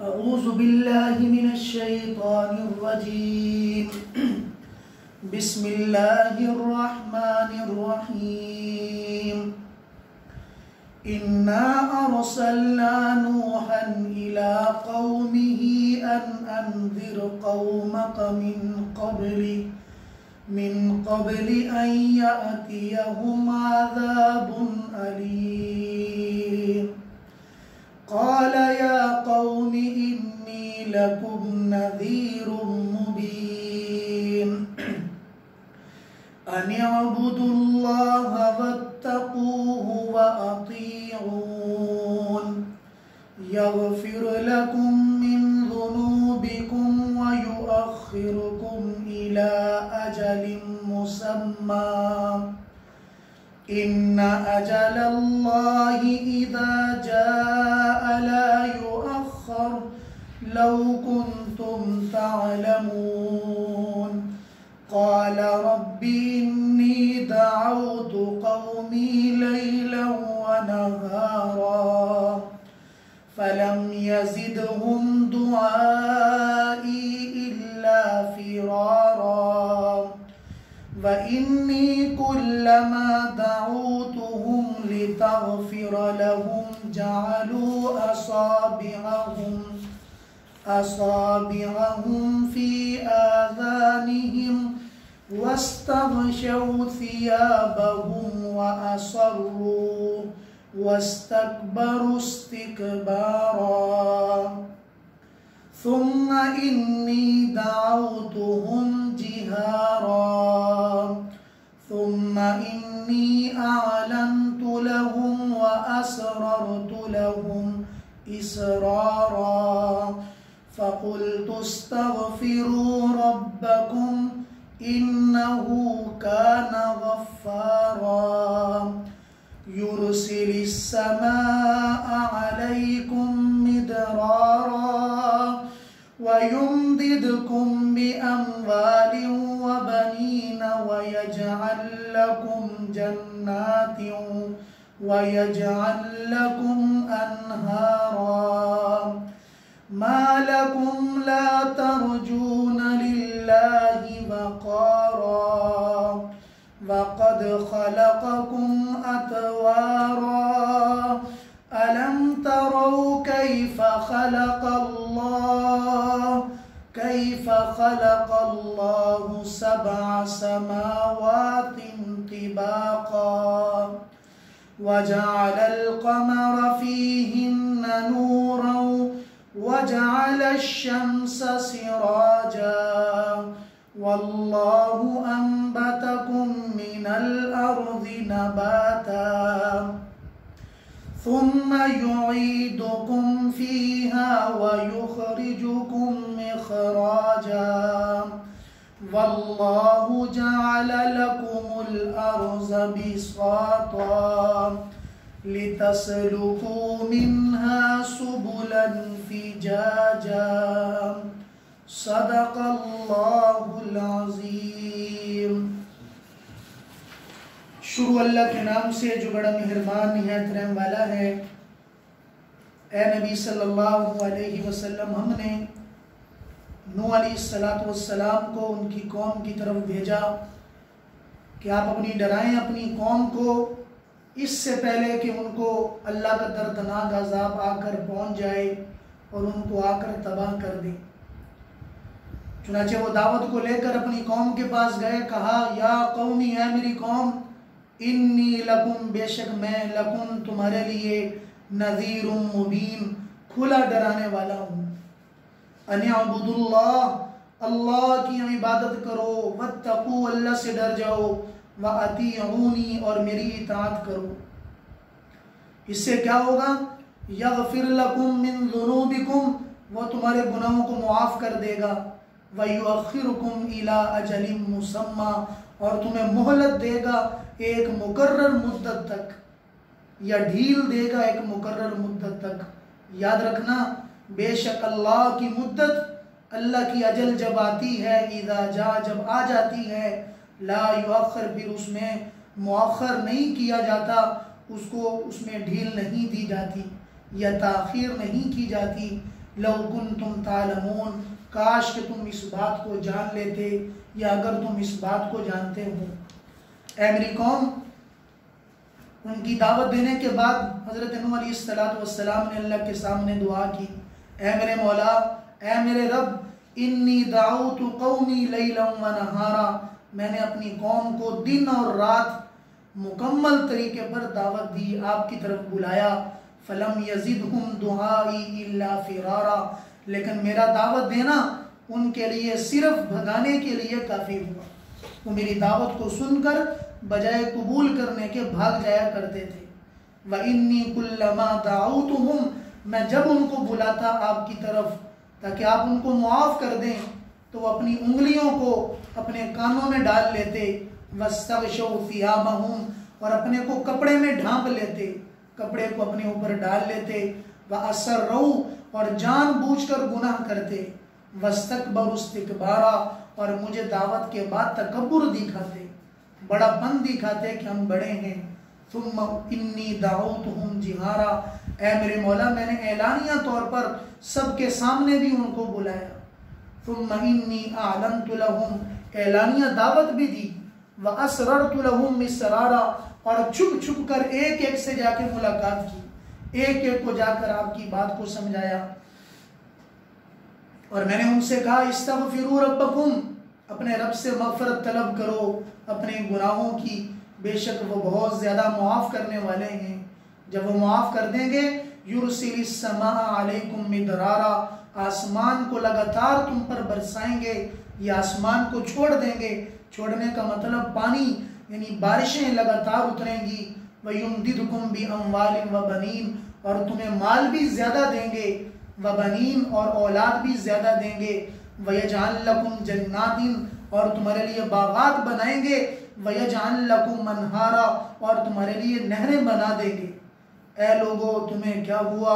أعوذ بالله من الشيطان الرجيم بسم الله الرحمن الرحيم إنا أرسلنا نوحا إلى قومه أن أنذر قومك من قبل أن يأتيهم عذاب أليم قال يا قوم إني لكم نذير مبين أن اعبدوا الله واتقوه وأطيعون يغفر لكم من ذنوبكم ويؤخركم إلى أجل مسمى إن أجل الله إذا جاء لا يؤخر لو كنتم تعلمون قال رب إني دعوت قومي ليلا ونهارا فلم يزدهم دعائي إلا فرارا وإني كلما دعوتهم لتغفر لهم جعلوا أصابعهم في آذانهم واستغشوا ثيابهم وأصروا واستكبروا استكبارا ثم إني دعوتهم جهارا ثم إني أعلنت لهم وأسررت لهم إسرارا فقلت استغفروا ربكم إنه كان غفارا يرسل السماء عليكم مدرارا ويمددكم بأموال وبنين ويجعل لكم جنات ويجعل لكم أنهارا ما لكم لا ترجون لله وقارا وقد خلقكم أطوارا ألم تروا كيف خلق الله سبع سماوات طباقا وجعل القمر فيهن نورا وجعل الشمس سراجا والله أنبتكم من الأرض نباتا ثم يعيدكم فيها ويخرجكم إخراجا والله جعل لكم الأرض بساطا لتسلكوا منها سبلا فجاجا صدق اللہ العظیم۔ شروع اللہ کے نام سے جو بڑا مہربان نہایت رحم والا ہے۔ اے نبی صلی اللہ علیہ وسلم، ہم نے نوح علیہ السلام کو ان کی قوم کی طرف بھیجا کہ آپ اپنی ڈرائیں اپنی قوم کو اس سے پہلے کہ ان کو اللہ کا دردناک عذاب آ کر پہنچ جائے اور ان کو آ کر تباہ کر دے۔ چنانچہ وہ دعوت کو لے کر اپنی قوم کے پاس گئے، کہا یا قومی، ہے میری قوم، انی لکم، بے شک میں، لکم تمہارے لیے، نذیر مبین، کھلا ڈرانے والا ہوں۔ ان اعبدوا اللہ، اللہ کی عبادت کرو، واتقوا، اللہ سے ڈر جاؤ، وَأَطِيعُونِي، اور میری اطاعت کرو۔ اس سے کیا ہوگا؟ یغفر لکم من ذنوبکم، وہ تمہارے گناہوں کو معاف کر دے گا، وَيُؤَخِّرُكُمْ إِلَىٰ أَجَلٍ مُّسَمًّى، اور تمہیں مہلت دے گا ایک مقرر مدت تک، یا ڈھیل دے گا ایک مقرر مدت تک۔ یاد رکھنا، بے شک اللہ کی مدت، اللہ کی اجل جب آتی ہے، اذا جا، جب آ جاتی ہے، لا یؤخر، پھر اس میں مؤخر نہیں کیا جاتا، اس میں ڈھیل نہیں دی جاتی یا تاخیر نہیں کی جاتی، لو کنتم تعلمون، کاش کہ تم اس بات کو جان لیتے یا اگر تم اس بات کو جانتے ہو۔ اے میری قوم، ان کی دعوت دینے کے بعد حضرت نوح علیہ السلام نے اللہ کے سامنے دعا کی، اے میرے مولا، اے میرے رب، انی دعوت قومی لیلا و نہارا، میں نے اپنی قوم کو دن اور رات مکمل طریقے پر دعوت دی، آپ کی طرف بلایا، فلم یزدہم دعائی الا فرارا، لیکن میرا دعوت دینا ان کے لیے صرف بھگانے کے لیے کافی ہوا۔ وہ میری دعوت کو سن کر بجائے قبول کرنے کے بھاگ جایا کرتے تھے۔ وَإِنِّي كُلَّمَا دَعَوْتُهُمْ، میں جب ان کو بلاتا آپ کی طرف تاکہ آپ ان کو معاف کر دیں تو وہ اپنی انگلیوں کو اپنے کانوں میں ڈال لیتے، وَاسْتَغْشَوْا ثِيَابَهُمْ، اور اپنے کو کپڑے میں ڈھانپ لیتے، کپڑے کو اپنے اوپر ڈال لیتے، وَأَسَرُّوا، اور جان بوجھ کر گناہ کرتے، وَاسْتَكْبَرُوا اسْتِكْبَارًا، اور مجھے دعوت کے بعد تکبر دکھاتے، بڑا پن دکھاتے کہ ہم بڑے ہیں۔ ثم انی دعوتہم جہارا، اے میرے مولا، میں نے اعلانیہ طور پر سب کے سامنے بھی ان کو بلایا۔ ثم انی اعلنت لہم، اعلانیہ دعوت بھی دی، واسررت لہم اسرارا، اور چھپ چھپ کر ایک ایک سے جا کے ملاقات کی، ایک ایک کو جا کر آپ کی بات کو سمجھایا، اور میں نے ان سے کہا استغفروا ربکم، اپنے رب سے مغفرت طلب کرو اپنے گناہوں کی، بے شک وہ بہت زیادہ معاف کرنے والے ہیں۔ جب وہ معاف کر دیں گے، یرسل السماء علیکم مدرارا، آسمان کو لگاتار تم پر برسائیں گے، یہ آسمان کو چھوڑ دیں گے، چھوڑنے کا مطلب پانی یعنی بارشیں لگاتار اتریں گی، وَيُمْدِدْكُمْ بِأَمْوَالٍ وَبَنِينَ، اور تمہیں مال بھی زیادہ دیں گے، وَبَنِينَ، اور اولاد بھی زیادہ دیں گے، وَيَجْعَلْ لَكُمْ جَنَّاتٍ، اور تمہارے لیے باغات بنائیں گے، وَيَجْعَلْ لَكُمْ أَنْهَارًا، اور تمہارے لیے نہریں بنا دیں گے۔ اے لوگو، تمہیں کیا ہوا؟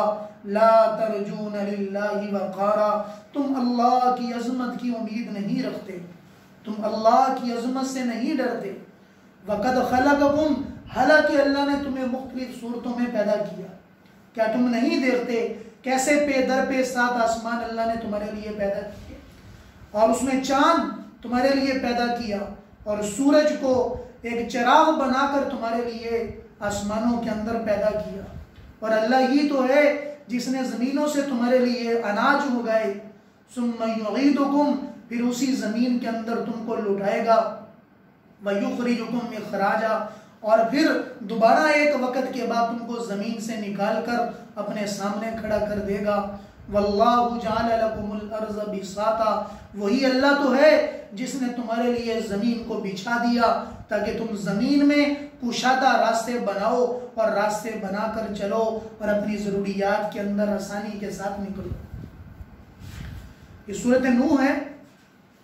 لا ترجون للہ وقارا، تم اللہ کی عظمت کی امید نہیں رکھتے، تم اللہ کی عظمت سے نہیں ڈرتے۔ وَقَدْ خَلَقَكُمْ، حالانکہ اللہ نے تمہیں مختلف صورتوں میں پیدا کیا، کیا تم نہیں دیکھتے کیسے پے در پے 7 آسمان اللہ نے تمہارے لیے پیدا کیے، اور اس میں چاند تمہارے لیے پیدا کیا، اور سورج کو ایک چراغ بنا کر تمہارے لیے آسمانوں کے اندر پیدا کیا، اور اللہ ہی تو ہے جس نے زمینوں سے تمہارے لیے اناج اگائے، ثم یعیدکم، پھر اسی زمین کے اندر تم کو لٹائے گا، ویخرجکم اخراجا، اور پھر دوبارہ ایک وقت کے بعد تم کو زمین سے نکال کر اپنے سامنے کھڑا کر دے گا۔ واللہ جعل لکم الارض بساطا، وہی اللہ تو ہے جس نے تمہارے لیے زمین کو بچھا دیا تاکہ تم زمین میں کشادہ راستے بناؤ، اور راستے بنا کر چلو اور اپنی ضروریات کے اندر آسانی کے ساتھ نکلو۔ یہ سورۃ نوح ہے۔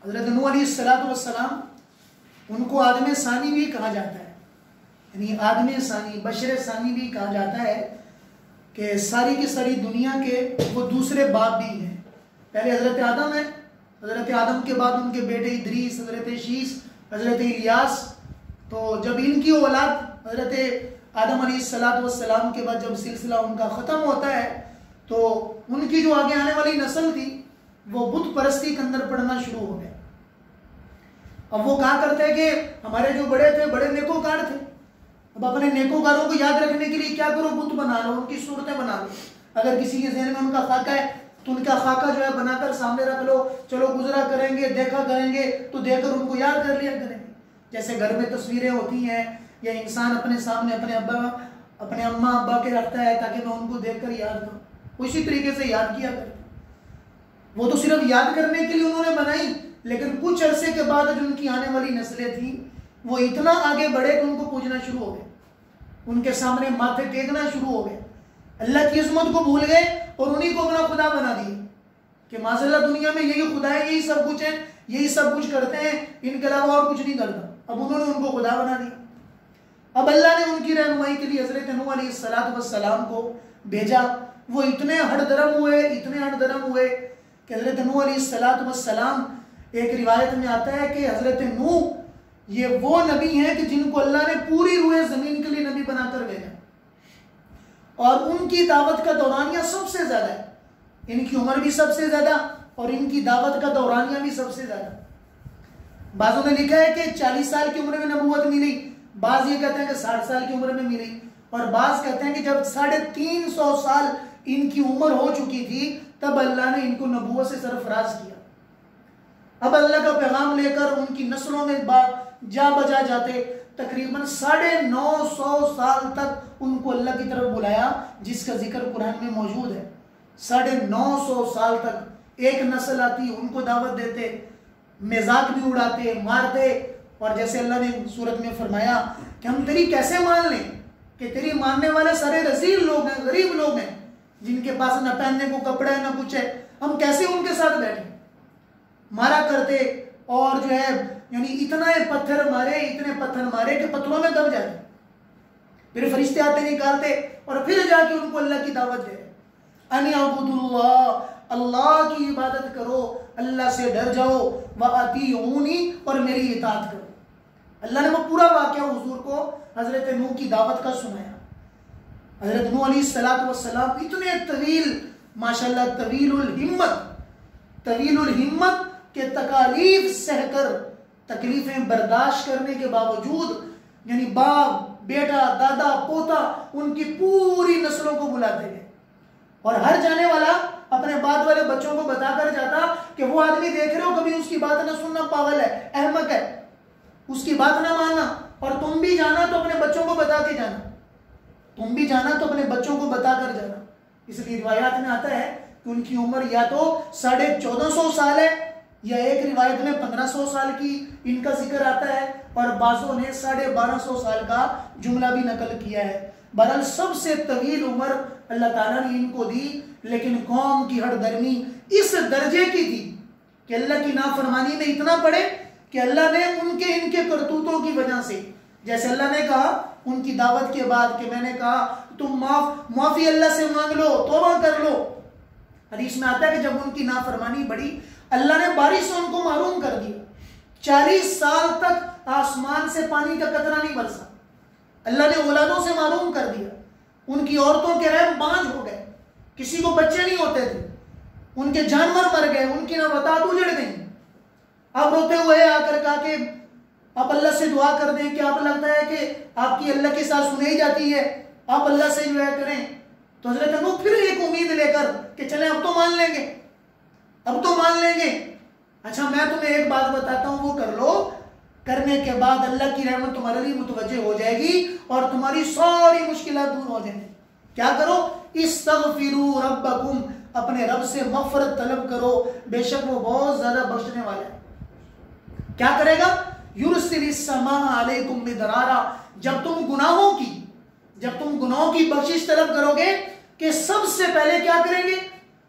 حضرت نوح علیہ السلام، ان کو آدم ثانی بھی کہا جاتا ہے، یعنی آدم ثانی، بشر ثانی بھی کہا جاتا ہے، کہ ساری کی ساری دنیا کے وہ دوسرے باپ بھی ہیں۔ پہلے حضرت آدم ہے، حضرت آدم کے بعد ان کے بیٹے ادریس، حضرت شیس، حضرت الیاس، تو جب ان کی اولاد حضرت آدم علیہ السلام کے بعد جب سلسلہ ان کا ختم ہوتا ہے تو ان کی جو آگے آنے والی نسل تھی وہ بت پرستی کے اندر پڑنا شروع ہو گیا۔ اب وہ کہا کرتے ہیں کہ ہمارے جو بڑے تھے بڑے نیکوکار تھے، اب اپنے نیکوکاروں کو یاد رکھنے کے لیے کیا کرو، بت بنا لو، ان کی صورتیں بنا لو۔ اگر کسی کے ذہن میں ان کا خاکہ ہے تو ان کا خاکہ جو ہے بنا کر سامنے رکھ لو، چلو گزرا کریں گے، دیکھا کریں گے تو دیکھ کر ان کو یاد کر لیا کریں گے۔ جیسے گھر میں تصویریں ہوتی ہیں یا انسان اپنے سامنے اپنے اماں ابا کے رکھتا ہے تاکہ میں ان کو دیکھ کر یاد کروں، اسی طریقے سے یاد کیا کریں۔ وہ تو صرف یاد کرنے کے لیے انہوں نے بنائی، لیکن کچھ عرصے کے بعد جو ان کی آنے والی نسلیں تھیں وہ اتنا آگے بڑھے کہ ان کو پوجنا شروع ہو گئے، ان کے سامنے ماتھے ٹیکنا شروع ہو گئے، اللہ کی عظمت کو بھول گئے اور انہی کو اپنا خدا بنا دیا کہ معاذ اللہ دنیا میں یہی خدا ہے، یہی سب کچھ ہے، یہی سب کچھ کرتے ہیں، ان کے علاوہ اور کچھ نہیں کرتا۔ اب انہوں نے ان کو خدا بنا دیا۔ اب اللہ نے ان کی رہنمائی کے لیے حضرت نوح علیہ السلام کو بھیجا۔ وہ اتنے ہٹ درم ہوئے کہ حضرت نوح علیہ السلام، ایک روایت میں آتا ہے کہ حضرت نوح یہ وہ نبی ہیں کہ جن کو اللہ نے پوری روئے زمین کے لیے نبی بنا کر بھیجا، اور ان کی دعوت کا دورانیہ سب سے زیادہ ہے۔ ان کی عمر بھی سب سے زیادہ اور ان کی دعوت کا دورانیہ بھی سب سے زیادہ. بعضوں نے لکھا ہے کہ 40 سال کی عمر میں نبوت ملی، بعض یہ کہتے ہیں کہ 60 سال کی عمر میں ملی، اور بعض کہتے ہیں کہ جب 350 سال ان کی عمر ہو چکی تھی تب اللہ نے ان کو نبوت سے سرفراز کیا. اب اللہ کا پیغام لے کر ان کی نسلوں میں جا بجا جاتے. تقریباً 950 سال تک ان کو اللہ کی طرف بلایا، جس کا ذکر قرآن میں موجود ہے. 950 سال تک ایک نسل آتی، ان کو دعوت دیتے، مذاق بھی اڑاتے، مارتے. اور جیسے اللہ نے سورت میں فرمایا کہ ہم تیری کیسے مان لیں کہ تیری ماننے والے سارے رذیل لوگ ہیں، غریب لوگ ہیں، جن کے پاس نہ پہننے کو کپڑا ہے نہ کچھ ہے، ہم کیسے ان کے ساتھ بیٹھیں. مارا کرتے، اور جو ہے یعنی اتنے پتھر مارے کہ پتھروں میں دب جاتے. پھر فرشتے آتے نکالتے اور پھر جا کے ان کو اللہ کی دعوت دے. ان اعبدوا اللہ، اللہ کی عبادت کرو، اللہ سے ڈر جاؤ، واطیعونی، اور میری اطاعت کرو. اللہ نے وہ پورا واقعہ حضور کو حضرت نوح کی دعوت کا سنایا. حضرت نوح علیہ السلام اتنے طویل، ماشاءاللہ طویل الہمت کہ تکالیف سہ کر، تکلیفیں برداشت کرنے کے باوجود، یعنی باپ، بیٹا، دادا، پوتا، ان کی پوری نسلوں کو بلاتے گئے. اور ہر جانے والا اپنے بعد والے بچوں کو بتا کر جاتا کہ وہ آدمی دیکھ رہے ہو، کبھی اس کی بات نہ سننا، پاگل ہے، احمق ہے، اس کی بات نہ ماننا. اور تم بھی جانا تو اپنے بچوں کو بتا کے جانا، تم بھی جانا تو اپنے بچوں کو بتا کر جانا. اس لیے روایات میں آتا ہے کہ ان کی عمر یا تو 1450 سال ہے، یا ایک روایت میں 1500 سال کی ان کا ذکر آتا ہے، اور بعضوں نے 1250 سال کا جملہ بھی نقل کیا ہے. بہرحال سب سے طویل عمر اللہ تعالیٰ نے ان کو دی، لیکن قوم کی ہر درمی اس درجے کی تھی کہ اللہ کی نافرمانی میں اتنا پڑے کہ اللہ نے ان کے کرتوتوں کی وجہ سے، جیسے اللہ نے کہا ان کی دعوت کے بعد کہ میں نے کہا تم معافی اللہ سے مانگ لو، توبہ کر لو. حدیث میں آتا ہے کہ جب ان کی نافرمانی بڑھی، اللہ نے بارش سے ان کو محروم کر دیا. 40 سال تک آسمان سے پانی کا قطرہ نہیں برسا. اللہ نے اولادوں سے محروم کر دیا. ان کی عورتوں کے رحم بانجھ ہو گئے، کسی کو بچے نہیں ہوتے تھے، ان کے جانور مر گئے، ان کی نباتات اجڑ گئیں. اب روتے ہوئے آ کر کہا کہ آپ اللہ سے دعا کر دیں کہ آپ لگتا ہے کہ آپ کی اللہ کے ساتھ سنائی جاتی ہے، آپ اللہ سے جو ہے کریں. تو حضرت نوح پھر ایک امید لے کر کہ چلیں اب تو مان لیں گے. اچھا میں تمہیں ایک بات بتاتا ہوں، وہ کر لو، کرنے کے بعد اللہ کی رحمت تمہارے لیے متوجہ ہو جائے گی اور تمہاری ساری مشکلات دور ہو جائیں گی. کیا کرو؟ استغفروا ربکم، اپنے رب سے مغفرت طلب کرو، بے شک وہ بہت زیادہ بخشنے والا ہے. کیا کرے گا؟ یرسل السماء علیکم مدرارا. جب تم گناہوں کی بخشش طلب کرو گے کہ سب سے پہلے کیا کریں گے؟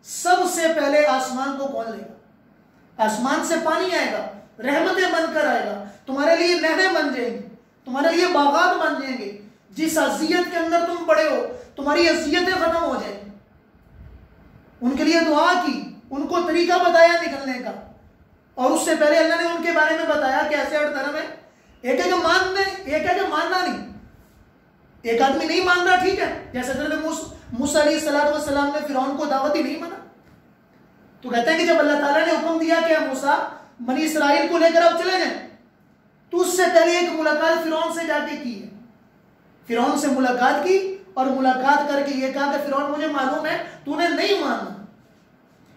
سب سے پہلے آسمان کو کھول لے گا، آسمان سے پانی آئے گا، رحمتیں بن کر آئے گا، تمہارے لیے نہریں بن جائیں گی، تمہارے لیے باغات بن جائیں گے. جس اذیت کے اندر تم پڑے ہو تمہاری اذیتیں ختم ہو جائیں گی. ان کے لیے دعا کی، ان کو طریقہ بتایا نکلنے کا، اور اس سے پہلے اللہ نے ان کے بارے میں بتایا کہ ایسے ہر طرح میں ایک ہے کہ ماننا نہیں. ایک آدمی نہیں مان رہا، ٹھیک ہے، جیسے حضرت موسیٰ علیہ السلام نے فرعون کو دعوت ہی نہیں مانا، تو کہتے ہیں کہ جب اللہ تعالیٰ نے حکم دیا کہ موسیٰ بنی اسرائیل کو لے کر اب چلے جائیں، تو اس سے پہلے ایک ملاقات فرعون سے جا کے کی ہے. فرعون سے ملاقات کی اور ملاقات کر کے یہ کہا کہ فرعون مجھے معلوم ہے تو نے نہیں ماننا،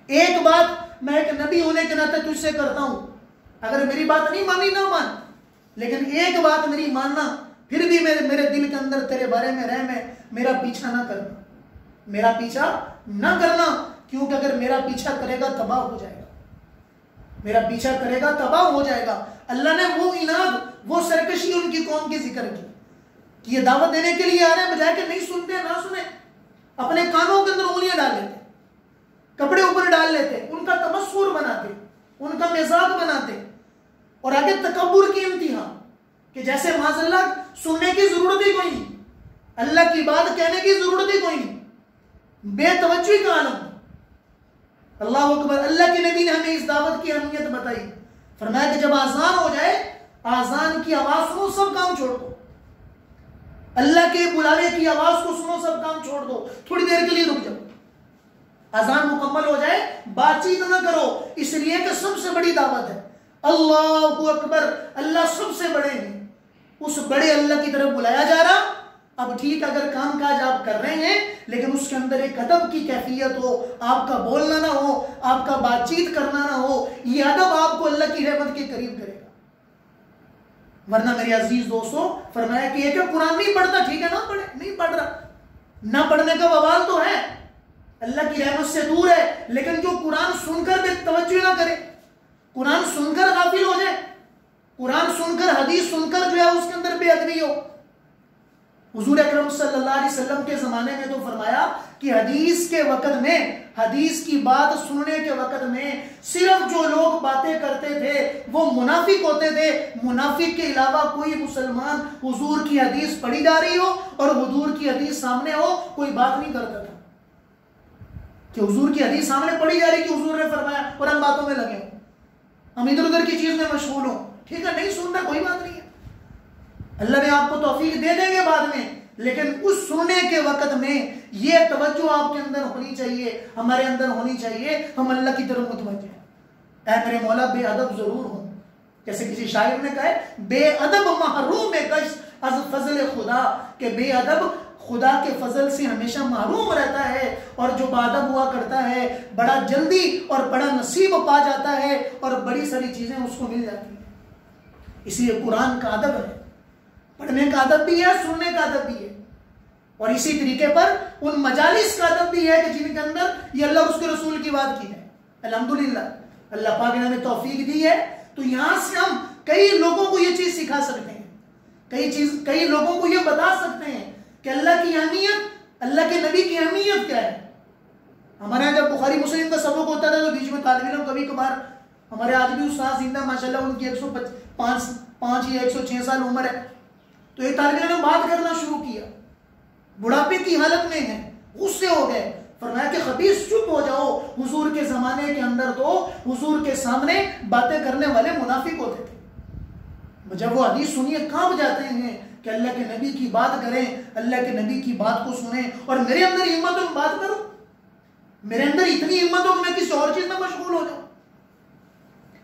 ایک بات میں ایک نبی ہونے کے ناطے تجھ سے کرتا ہوں، اگر میری بات نہیں مانی نہ مان، لیکن ایک بات میری ماننا، پھر بھی میرے دل کے اندر تیرے بارے میں رحم ہے، میرا پیچھا نہ کرنا، کیونکہ اگر میرا پیچھا کرے گا تباہ ہو جائے گا. اللہ نے وہ اناد، وہ سرکشی ان کی قوم کی ذکر کی کہ یہ دعوت دینے کے لیے آ رہے ہیں، بجائے کہ نہیں سنتے نہ سنیں، اپنے کانوں کے اندر انگلیاں ڈال لیتے، کپڑے اوپر ڈال لیتے، ان کا تمسخر بناتے، ان کا مزاق بناتے، اور آگے تکبر کی انتہا کہ جیسے معاذ اللہ سننے کی ضرورت ہی کوئی نہیں، اللہ کی بات کہنے کی ضرورت ہی کوئی نہیں، بے توجہی کا عالم. اللہ اکبر. اللہ کے نبی نے ہمیں اس دعوت کی اہمیت بتائی، فرمایا کہ جب آذان ہو جائے، آذان کی آواز سنو، سب کام چھوڑ دو، اللہ کے بلانے کی آواز کو سنو، سب کام چھوڑ دو، تھوڑی دیر کے لیے رک جاؤ. اذان مکمل ہو جائے بات چیت نہ کرو، اس لیے کہ سب سے بڑی دعوت ہے، اللہ اکبر، اللہ سب سے بڑے ہیں، اس بڑے اللہ کی طرف بلایا جا رہا۔ اب ٹھیک اگر کام کاج آپ کر رہے ہیں لیکن اس کے اندر ایک ادب کی کیفیت ہو، آپ کا بولنا نہ ہو، آپ کا بات چیت کرنا نہ ہو، یہ ادب آپ کو اللہ کی رحمت کے قریب کرے گا۔ ورنہ میرے عزیز دوستو فرمایا کہ یہ کہ قرآن نہیں پڑھتا، ٹھیک ہے نہ پڑھے، نہیں پڑھ رہا، نہ پڑھنے کا وبال تو ہے، اللہ کی رحمت سے دور ہے، لیکن جو قرآن سن کر بے توجہ نہ کرے، قرآن سن کر غافل ہو جائے، قرآن سن کر حدیث سن کر جو ہے اس کے اندر بے ادبی ہو۔ حضور اکرم صلی اللہ علیہ وسلم کے زمانے میں تو فرمایا کہ حدیث کے وقت میں، حدیث کی بات سننے کے وقت میں صرف جو لوگ باتیں کرتے تھے وہ منافق ہوتے تھے، منافق کے علاوہ کوئی مسلمان حضور کی حدیث پڑھی جا رہی ہو اور حضور کی حدیث سامنے ہو کوئی بات نہیں کرتا تھا، کہ حضور کی حدیث سامنے پڑھی جا رہی کہ حضور نے فرمایا اور ہم باتوں میں لگے ہوں، ہم ادھر ادھر کی چیز میں مشغول ہوں، ٹھیک ہے نہیں سننا کوئی بات نہیں ہے، اللہ نے آپ کو توفیق دے دیں گے بعد میں، لیکن اس سننے کے وقت میں یہ توجہ آپ کے اندر ہونی چاہیے، ہمارے اندر ہونی چاہیے، ہم اللہ کی طرف متوجہ ہیں۔ اے میرے مولا بے ادب ضرور ہوں، جیسے کسی شاعر نے کہا ہے بے ادب محروم کش از فضل خدا، کہ بے ادب خدا کے فضل سے ہمیشہ محروم رہتا ہے، اور جو بادب ہوا کرتا ہے بڑا جلدی اور بڑا نصیب پا جاتا ہے اور بڑی ساری چیزیں اس کو مل جاتی ہیں۔ اس لیے قرآن کا ادب ہے، پڑھنے کا ادب بھی ہے، سننے کا ادب بھی ہے، اور اسی طریقے پر ان مجالس کا ادب بھی ہے کہ جن کے اندر یہ اللہ اور اس کے رسول کی بات کی ہے۔ الحمدللہ اللہ پاک نے ہمیں توفیق دی ہے، تو یہاں سے ہم کئی لوگوں کو یہ چیز سکھا سکتے ہیں، کئی لوگوں کو یہ بتا سکتے ہیں کہ اللہ کی اہمیت، اللہ کے نبی کی اہمیت کیا ہے۔ ہمارے یہاں جب بخاری مسلم کا سبق ہوتا تھا تو بیچ میں طالب علم کبھی کبھار، ہمارے آج بھی استاد زندہ ماشاءاللہ، ان کی 105 یا 106 سال عمر ہے، تو ایک طالب علم نے بات کرنا شروع کیا، بڑھاپے کی حالت میں ہے، غصے ہو گئے، فرمایا کہ خبیث چپ ہو جاؤ، حضور کے زمانے کے اندر تو حضور کے سامنے باتیں کرنے والے منافق ہوتے تھے، جب وہ حدیث سنیے کانپ جاتے ہیں کہ اللہ کے نبی کی بات کریں، اللہ کے نبی کی بات کو سنیں، اور میرے اندر ہمت ہو بات کروں، میرے اندر اتنی ہمت ہو کہ میں کسی اور چیز میں مشغول ہو جاؤں۔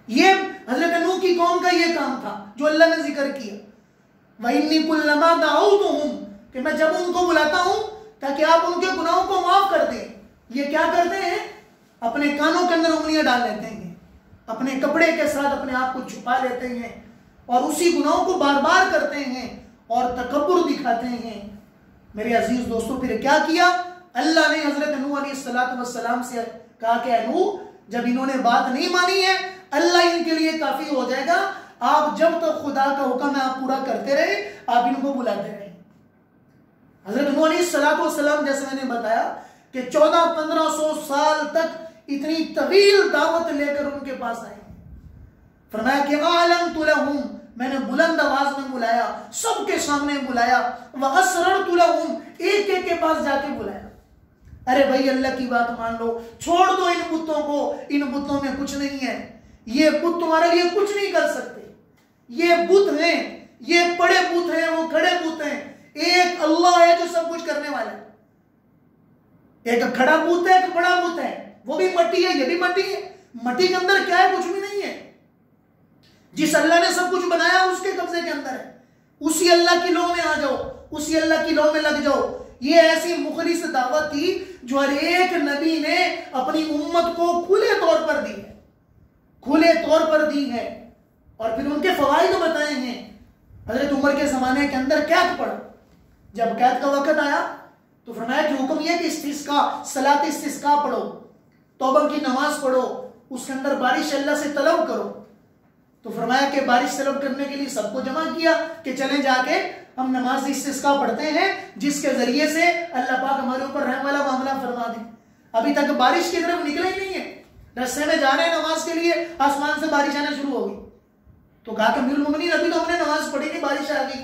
یہ حضرت نوح کی قوم کا یہ کام تھا جو اللہ نے ذکر کیا، وَإِنِّي كُلَّمَا دَعَوْتُهُمْ، کہ میں جب ان کو بلاتا ہوں تاکہ آپ ان کے گناہوں کو معاف کر دیں، یہ کیا کرتے ہیں؟ اپنے کانوں کے اندر انگلیاں ڈال لیتے ہیں، اپنے کپڑے کے ساتھ اپنے آپ کو چھپا لیتے ہیں، اور اسی گناہوں کو بار بار کرتے ہیں اور تکبر دکھاتے ہیں۔ میرے عزیز دوستو پھر کیا کیا؟ اللہ نے حضرت نوح علیہ السلام سے کہا کہ اے نوح، جب انہوں نے بات نہیں مانی ہے اللہ ان کے لیے کافی ہو جائے گا، آپ جب تک خدا کا حکم ہے آپ پورا کرتے رہے، آپ ان کو بلاتے رہے۔ حضرت نوح علیہ السلام جیسے میں نے بتایا کہ 1400-1500 سال تک اتنی طویل دعوت لے کر ان کے پاس آئے، فرمایا کہ اعلنت لهم، میں نے بلند آواز میں بلایا، سب کے سامنے بلایا، واسررت لهم، ایک ایک کے پاس جا کے بلایا، ارے بھائی اللہ کی بات مان لو، چھوڑ دو ان بتوں کو، ان بتوں میں کچھ نہیں ہے، یہ بت تمہارے لیے کچھ نہیں کر سکتے، یہ بت ہیں، یہ بڑے بت ہیں، وہ کھڑے بت ہیں، ایک اللہ ہے جو سب کچھ کرنے والا ہے، ایک کھڑا بت ہے، ایک بڑا بت ہے، وہ بھی مٹی ہے، یہ بھی مٹی ہے، مٹی کے اندر کیا ہے؟ کچھ بھی نہیں ہے، جس اللہ نے سب کچھ بنایا اس کے قبضے کے اندر ہے، اسی اللہ کی لو میں آ جاؤ، اسی اللہ کی لو میں لگ جاؤ۔ یہ ایسی مخلص دعوت تھی جو ہر ایک نبی نے اپنی امت کو کھلے طور پر دی ہے، کھلے طور پر دی ہے، اور پھر ان کے فوائد بتائے ہیں۔ حضرت عمر کے زمانے کے اندر قید پڑا، جب قید کا وقت آیا تو فرمایا کہ حکم یہ کہ استسقاء، صلاۃ استسقاء پڑھو، توبہ کی نماز پڑھو، اس کے اندر بارش اللہ سے طلب کرو، تو فرمایا کہ بارش طلب کرنے کے لیے سب کو جمع کیا کہ چلیں جا کے ہم نماز استسقاء پڑھتے ہیں جس کے ذریعے سے اللہ پاک ہمارے اوپر رحم والا معاملہ فرما دے۔ ابھی تک بارش کی طرف نکلا ہی نہیں ہے، رستے میں جا رہے ہیں نماز کے لیے، آسمان سے بارش آنا شروع ہو گئی، تو کہا کہ امیر المومنین ابھی تو ہم نے نماز پڑھی نہیں، بارش آ گئی۔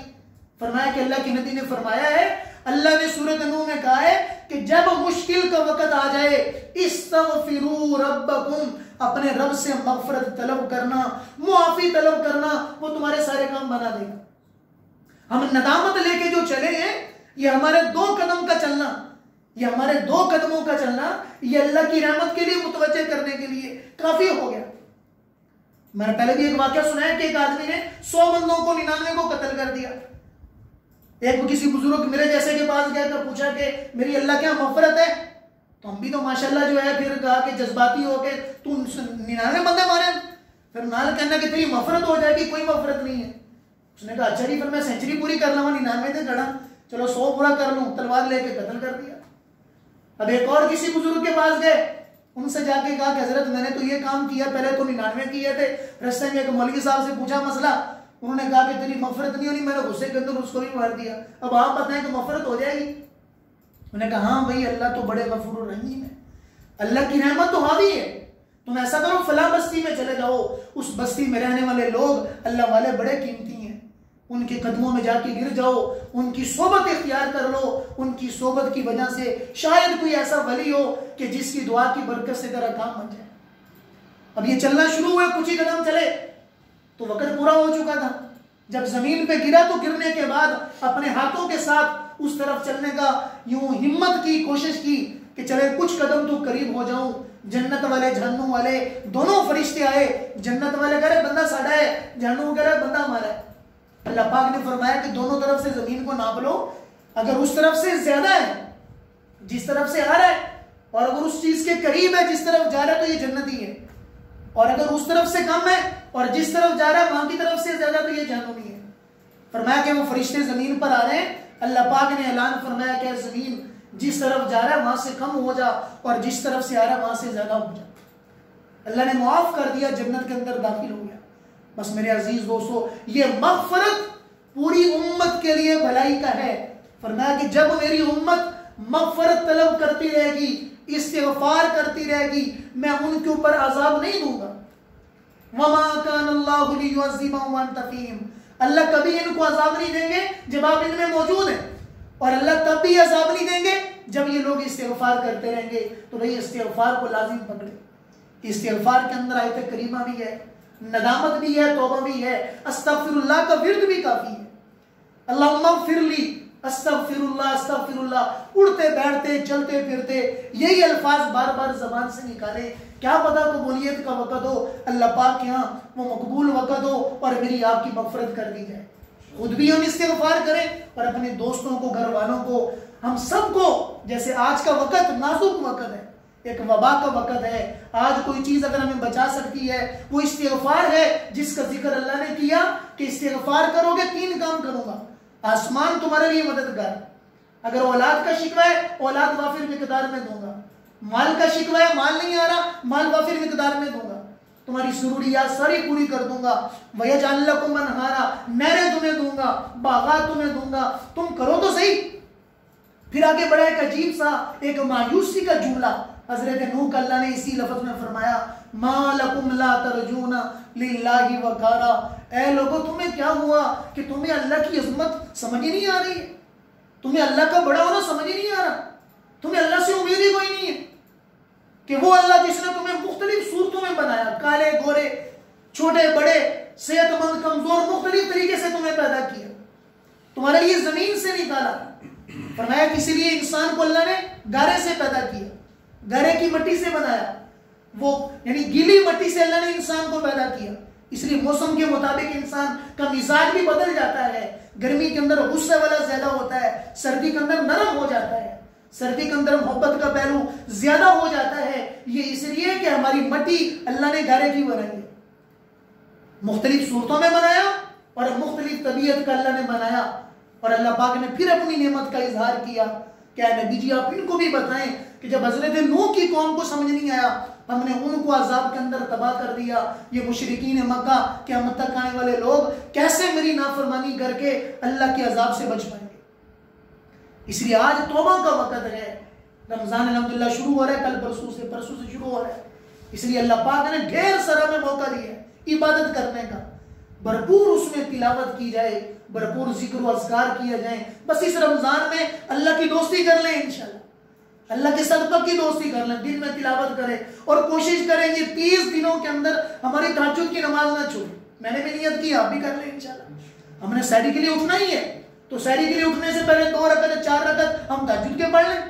فرمایا کہ اللہ کے نبی نے فرمایا ہے، اللہ نے سورۃ نوح میں کہا ہے کہ جب مشکل کا وقت آ جائے استغفروا ربکم، اپنے رب سے مغفرت طلب کرنا، معافی طلب کرنا، وہ تمہارے سارے کام بنا دے گا۔ ہم ندامت لے کے جو چلے ہیں، یہ ہمارے 2 قدم کا چلنا، یہ ہمارے 2 قدموں کا چلنا یہ اللہ کی رحمت کے لیے متوجہ کرنے کے لیے کافی ہو گیا. میں نے پہلے بھی ایک واقعہ سنا ہے کہ ایک آدمی نے 100 بندوں کو 99 کو قتل کر دیا. ایک کسی بزرگ میرے جیسے کے پاس گیا تو پوچھا کہ میری اللہ کیا مغفرت ہے؟ تو ہم بھی تو ماشاءاللہ جو ہے پھر کہا کہ جذباتی ہو کے تو 99 بندے مارے. پھر نال کہنا کہ تیری مغفرت ہو جائے گی. کوئی مغفرت نہیں ہے. اس نے کہا اچھا جی پھر میں سینچری پوری کر لوں 99 سے کھڑا, چلو 100 پورا کر لوں. تلوار لے کے قتل کر دیا. اب ایک اور کسی بزرگ کے پاس گئے, ان سے جا کے کہا کہ حضرت میں نے تو یہ کام کیا, پہلے تو 99 کیے تھے, رستے میں ایک مولوی صاحب سے پوچھا مسئلہ, انہوں نے کہا کہ تیری مغفرت نہیں ہونی, میں نے غصے کے اندر اس کو بھی مار دیا. اب آپ بتائیں کہ مغفرت ہو جائے گی؟ انہوں نے کہا ہاں بھائی اللہ تو بڑے غفور الرحیم ہے, اللہ کی رحمت تو حاوی ہے. تم ایسا کرو فلاں بستی میں چلے جاؤ, اس بستی میں رہنے والے لوگ اللہ والے بڑے قیمتی ہیں, ان کے قدموں میں جا کے گر جاؤ, ان کی صحبت اختیار کر لو. ان کی صحبت کی وجہ سے شاید کوئی ایسا ولی ہو کہ جس کی دعا کی برکت سے تیرا کام بن جائے. اب یہ چلنا شروع ہوئے, کچھ ہی قدم چلے تو وقت پورا ہو چکا تھا. جب زمین پہ گرا تو گرنے کے بعد اپنے ہاتھوں کے ساتھ اس طرف چلنے کا یوں ہمت کی, کوشش کی کہ چلے کچھ قدم تو قریب ہو جاؤں. جنت والے جہنم والے دونوں فرشتے آئے. جنت والے کہہ رہے بندہ ساڑھا ہے, جہنم کہہ رہے بندہ ہمارا ہے. اللہ پاک نے فرمایا کہ دونوں طرف سے زمین کو ناپ لو, اگر اس طرف سے زیادہ ہے جس طرف سے آ رہا ہے, اور اگر اس چیز کے قریب ہے جس طرف جا رہا ہے تو یہ جنتی ہے, اور اگر اس طرف سے کم ہے اور جس طرف جا رہا ہے وہاں کی طرف سے زیادہ تو یہ جہنمی ہے. فرمایا کہ وہ فرشتے زمین پر آ رہے ہیں. اللہ پاک نے اعلان فرمایا کہ زمین جس طرف جا رہا ہے وہاں سے کم ہو جا, اور جس طرف سے آ رہا ہے وہاں سے زیادہ ہو جا. اللہ نے معاف کر دیا, جنت کے اندر داخل ہو گیا. بس میرے عزیز دوستو, یہ مغفرت پوری امت کے لیے بھلائی کا ہے. فرمایا کہ جب میری امت مغفرت طلب کرتی رہے گی, استغفار کرتی رہے گی, میں ان کے اوپر عذاب نہیں دوں گا. وَمَا كَانَ اللَّهُ لِيُعَذِّبَهُمْ وَأَنْتَ فِيهِمْ, اللہ کبھی ان کو عذاب نہیں دیں گے جب آپ ان میں موجود ہیں, اور اللہ تب بھی عذاب نہیں دیں گے جب یہ لوگ استغفار کرتے رہیں گے. تو بھئی استغفار کو لازم پکڑے. استغفار کے اندر آیت کریمہ بھی ہے, ندامت بھی ہے, توبہ بھی ہے, استغفر اللہ کا ورد بھی کافی ہے. اللہم اغفر لی, استغفر اللہ, استغفر اللہ, اڑتے بیٹھتے چلتے پھرتے یہی الفاظ بار بار زبان سے نکالے. کیا پتا قبولیت کا وقت ہو, اللہ پاک کے ہاں وہ مقبول وقت ہو اور میری آپ کی مغفرت کر دی جائے. خود بھی ہم استغفار کریں اور اپنے دوستوں کو, گھر والوں کو, ہم سب کو. جیسے آج کا وقت نازک وقت ہے, ایک وبا کا وقت ہے. آج کوئی چیز اگر ہمیں بچا سکتی ہے وہ استغفار ہے, جس کا ذکر اللہ نے کیا کہ استغفار کرو گے 3 کام کروں گا. آسمان تمہارے لیے مددگار, اگر اولاد کا شکوہ ہے اولاد وافر مقدار میں دوں گا, مال کا شکوہ ہے مال نہیں آ رہا مال وافر مقدار میں دوں گا, تمہاری ضروریات ساری پوری کر دوں گا. وَيَجْعَلْ لَكُمْ أَنْهَارًا, نہریں تمہیں دوں گا, باغات تمہیں دوں گا, تم کرو تو صحیح. پھر آگے بڑھا ایک عجیب سا ایک مایوسی کا جملہ. حضرت نوح کا اللہ نے اسی لفظ میں فرمایا مَا لَكُمْ لَا تَرْجُونَ لِلَّهِ وَقَارًا, اے لوگوں تمہیں کیا ہوا کہ تمہیں اللہ کی عظمت سمجھ ہی نہیں آ رہی ہے, تمہیں اللہ کا بڑا ہونا سمجھ ہی نہیں آ رہا, تمہیں اللہ سے امید ہی کوئی نہیں ہے کہ وہ اللہ جس نے تمہیں مختلف صورتوں میں بنایا, کالے گورے چھوٹے بڑے صحت مند کمزور, مختلف طریقے سے تمہیں پیدا کیا, تمہارے لیے زمین سے نکالا. فرمایا کسی لیے انسان کو اللہ نے گارے سے پیدا کیا, گارے کی مٹی سے بنایا, وہ یعنی گیلی مٹی سے اللہ نے انسان کو پیدا کیا. اس لیے موسم کے مطابق انسان کا مزاج بھی بدل جاتا ہے. گرمی کے اندر غصے والا زیادہ ہوتا ہے, سردی کے اندر نرم ہو جاتا ہے, سردی کے اندر محبت کا پہلو زیادہ ہو جاتا ہے. یہ اس لیے کہ ہماری مٹی اللہ نے گارے کی بنائی ہے, مختلف صورتوں میں بنایا اور مختلف طبیعت کا اللہ نے بنایا. اور اللہ پاک نے پھر اپنی نعمت کا اظہار کیا کہ اے نبی جی آپ ان کو بھی بتائیں کہ جب حضرت نوح کی قوم کو سمجھ نہیں آیا ہم نے ان کو عذاب کے اندر تباہ کر دیا. یہ مشرکین مکہ قیامت تک آنے والے لوگ کیسے میری نافرمانی کر کے اللہ کے عذاب سے بچ پائیں گے. اس لیے آج توبہ کا وقت ہے. رمضان الحمدللہ شروع ہو رہا ہے, کل پرسوں سے شروع ہو رہا ہے. اس لیے اللہ پاک نے ڈھیر سارا میں موقع دیا ہے عبادت کرنے کا, بھرپور اس میں تلاوت کی جائے, بھرپور ذکر و اذکار کیا جائیں. بس اس رمضان میں اللہ کی دوستی کر لیں, انشاءاللہ اللہ کے صدقہ کی دوستی کر لیں, دن میں تلاوت کریں اور کوشش کریں یہ 30 دنوں کے اندر ہماری تہجد کی نماز نہ چھوڑیں. میں نے بھی نیت کی, آپ بھی کر لیں انشاءاللہ. ہم نے سحری کے لیے اٹھنا ہی ہے تو سحری کے لیے اٹھنے سے پہلے 2 رکعت 4 رکعت ہم تہجد کے پڑھ لیں.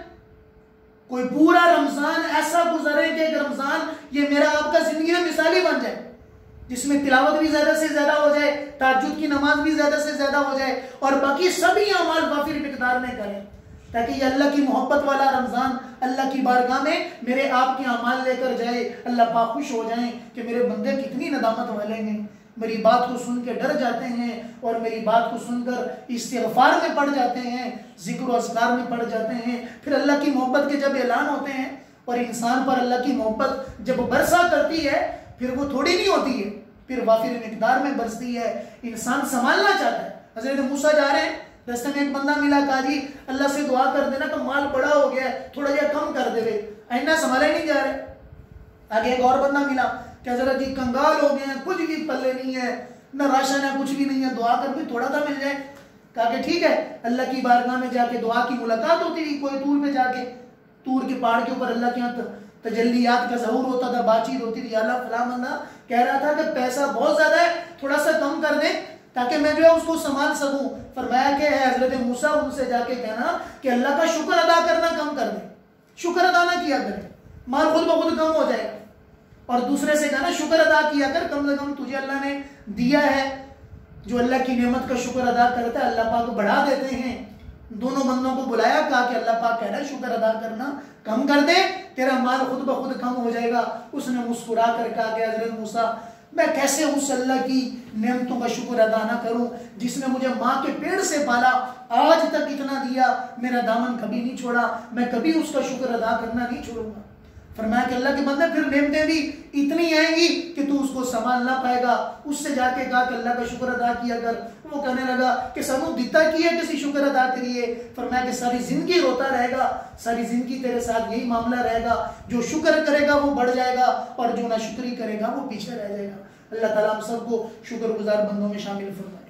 کوئی پورا رمضان ایسا گزرے کہ رمضان یہ میرا آپ کا زندگی میں مثالی بن جائے، جس میں تلاوت بھی زیادہ سے زیادہ ہو جائے، تہجد کی نماز بھی زیادہ سے زیادہ ہو جائے، اور باقی سبھی اعمال وافر مقدار میں کریں، تاکہ یہ اللہ کی محبت والا رمضان اللہ کی بارگاہ میں میرے آپ کے اعمال لے کر جائے، اللہ پاک خوش ہو جائیں کہ میرے بندے کتنی ندامت والے ہیں، میری بات کو سن کے ڈر جاتے ہیں اور میری بات کو سن کر استغفار میں پڑ جاتے ہیں، ذکر و اذکار میں پڑ جاتے ہیں۔ پھر اللہ کی محبت کے جب اعلان ہوتے ہیں اور انسان پر اللہ کی محبت جب برسا کرتی ہے، پھر وہ تھوڑی نہیں ہوتی ہے، پھر وافر مقدار میں برستی ہے، انسان سنبھالنا چاہتا ہے۔ حضرت موسیٰ جا رہے ہیں، راستے میں ایک بندہ ملا، کہا جی اللہ سے دعا کر دینا کہ مال بڑا ہو گیا ہے، تھوڑا جہا کم کر دے گئے، اینا سنبھالے نہیں جا رہے۔ آگے ایک اور بندہ ملا کہ حضرت جی کنگال ہو گئے ہیں، کچھ بھی پلے نہیں ہے، نہ راشن ہے، کچھ بھی نہیں ہے، دعا کر بھی تھوڑا سا مل جائے۔ کہا کہ ٹھیک ہے، اللہ کی بارگاہ میں جا کے دعا کی ملاقات ہوتی تھی، کوئی طور پہ جا کے، طور کے پہاڑ کے اوپر اللہ کے یہاں تجلیات کا ظہور ہوتا تھا، بات چیت ہوتی تھی، یا اللہ فلاں بندہ کہہ رہا تھا کہ پیسہ بہت زیادہ ہے، تھوڑا سا کم کر دیں تاکہ میں جو ہے اس کو سنبھال سکوں۔ فرمایا کہ ہے حضرت موسیٰ ان سے جا کے کہنا کہ اللہ کا شکر ادا کرنا کم کر دیں، شکر ادا نہ کیا کریں، مال خود بخود کم ہو جائے گا۔ اور دوسرے سے کہنا شکر ادا کیا کر، کم سے کم تجھے اللہ نے دیا ہے۔ جو اللہ کی نعمت کا شکر ادا کرتا ہے اللہ پاک بڑھا دیتے ہیں۔ دونوں بندوں کو بلایا، کہا کہ اللہ پاک کہہ رہا ہے شکر ادا کرنا کم کر دے، تیرا مال خود بخود کم ہو جائے گا۔ اس نے مسکرا کر کہا کہ حضرت موسیٰ میں کیسے اس اللہ کی نعمتوں کا شکر ادا نہ کروں جس نے مجھے ماں کے پیڑ سے پالا، آج تک اتنا دیا، میرا دامن کبھی نہیں چھوڑا، میں کبھی اس کا شکر ادا کرنا نہیں چھوڑوں گا۔ فرمایا کہ اللہ کے بندے پھر نعمتیں بھی اتنی آئیں گی کہ تو اس کو سنبھال نہ پائے گا۔ اس سے جا کے کہا کہ اللہ کا شکر ادا کیا کر۔ وہ کہنے لگا کہ سنو دیتا کیا کسی شکر ادا کریے۔ فرمایا کہ ساری زندگی روتا رہے گا، ساری زندگی تیرے ساتھ یہی معاملہ رہے گا، جو شکر کرے گا وہ بڑھ جائے گا اور جو ناشکری کرے گا وہ پیچھے رہ جائے گا۔ اللہ تعالیٰ ہم سب کو شکر گزار بندوں میں شامل فرمائے۔